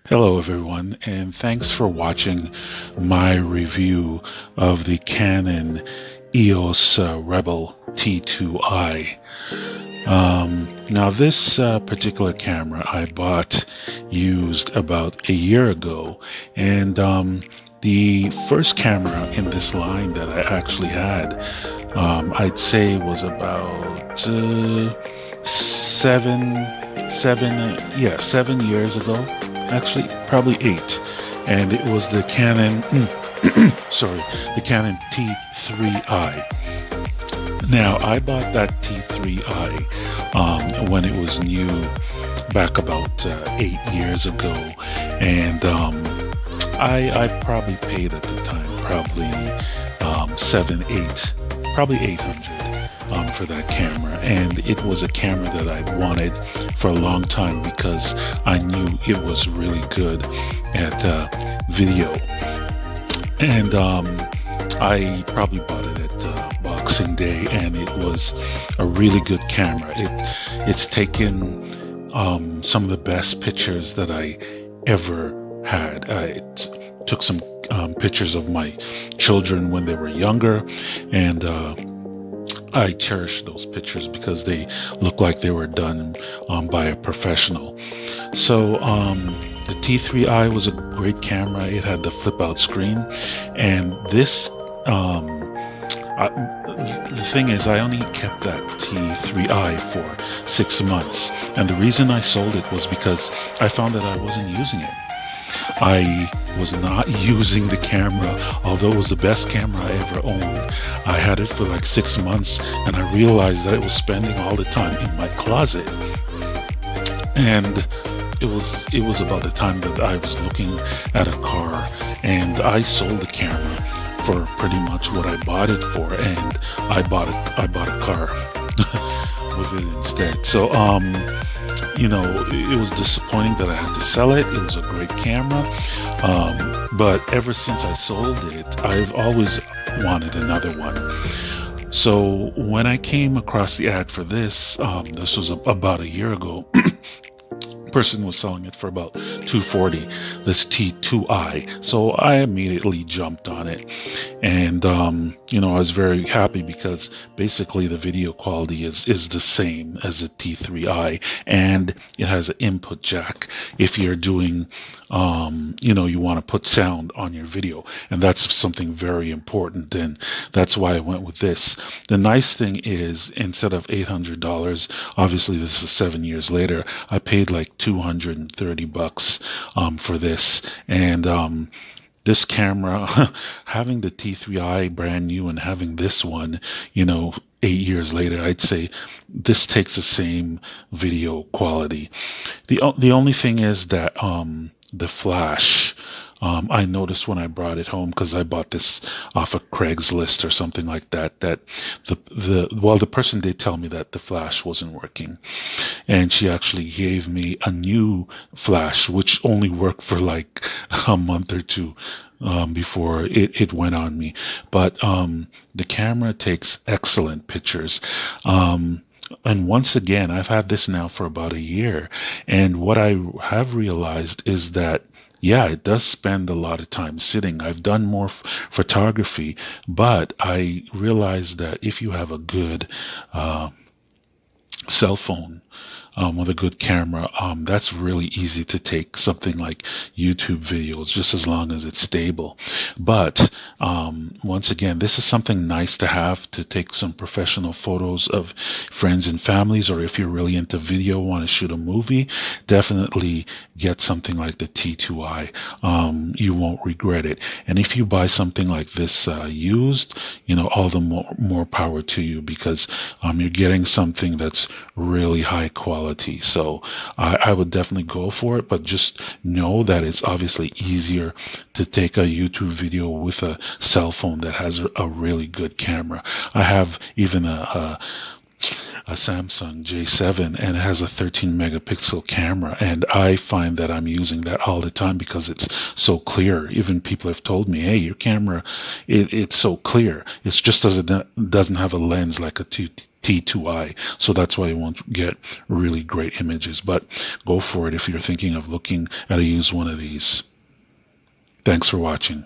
Hello everyone, and thanks for watching my review of the Canon EOS Rebel T2i. Now this particular camera I bought used about a year ago, and the first camera in this line that I actually had, I'd say was about 7 years ago. Actually, probably 8, and it was the Canon, the Canon T2i. Now, I bought that T2i when it was new, back about 8 years ago, and I probably paid at the time probably 800 for that camera, and it was a camera that I wanted for a long time because I knew it was really good at video, and I probably bought it at Boxing Day, and it was a really good camera. It's taken some of the best pictures that I ever had. It took some pictures of my children when they were younger, and I cherish those pictures because they look like they were done by a professional. So the T2i was a great camera. It had the flip out screen, and this the thing is, I only kept that T2i for 6 months, and the reason I sold it was because I found that I wasn't using it. I was not using the camera, although it was the best camera I ever owned. I had it for like 6 months, and I realized that it was spending all the time in my closet. And it was about the time that I was looking at a car, and I sold the camera for pretty much what I bought it for, and I bought a car with it instead. So it was disappointing that I had to sell it. It was a great camera, but ever since I sold it, I've always wanted another one. So when I came across the ad for this was about a year ago. Person was selling it for about $240, this T2i. So I immediately jumped on it, and I was very happy because basically the video quality is the same as a T2i, and it has an input jack if you're doing you want to put sound on your video, and that's something very important, and that's why I went with this. The nice thing is, instead of $800, obviously this is 7 years later, I paid like $230 for this, and this camera, having the T2i brand new and having this one 8 years later, I'd say this takes the same video quality. The only thing is that the flash, I noticed when I brought it home, because I bought this off of Craigslist or something like that, that the person did tell me that the flash wasn't working, and she actually gave me a new flash which only worked for like a month or two before it went on me. But the camera takes excellent pictures. And once again, I've had this now for about a year, and what I have realized is that, yeah, it does spend a lot of time sitting. I've done more photography, but I realized that if you have a good cell phone with a good camera, that's really easy to take something like YouTube videos, just as long as it's stable. But once again, this is something nice to have to take some professional photos of friends and families, or if you're really into video, want to shoot a movie, definitely get something like the T2i. You won't regret it. And if you buy something like this used, all the more power to you, because you're getting something that's really high quality. So I would definitely go for it, but just know that it's obviously easier to take a YouTube video with a cell phone that has a really good camera. I have even a Samsung J7 and it has a 13 megapixel camera, and I find that I'm using that all the time because it's so clear. Even people have told me, hey, your camera, it's so clear. It's just doesn't have a lens like a T2i, so that's why you won't get really great images. But go for it if you're thinking of looking at a used one of these. Thanks for watching.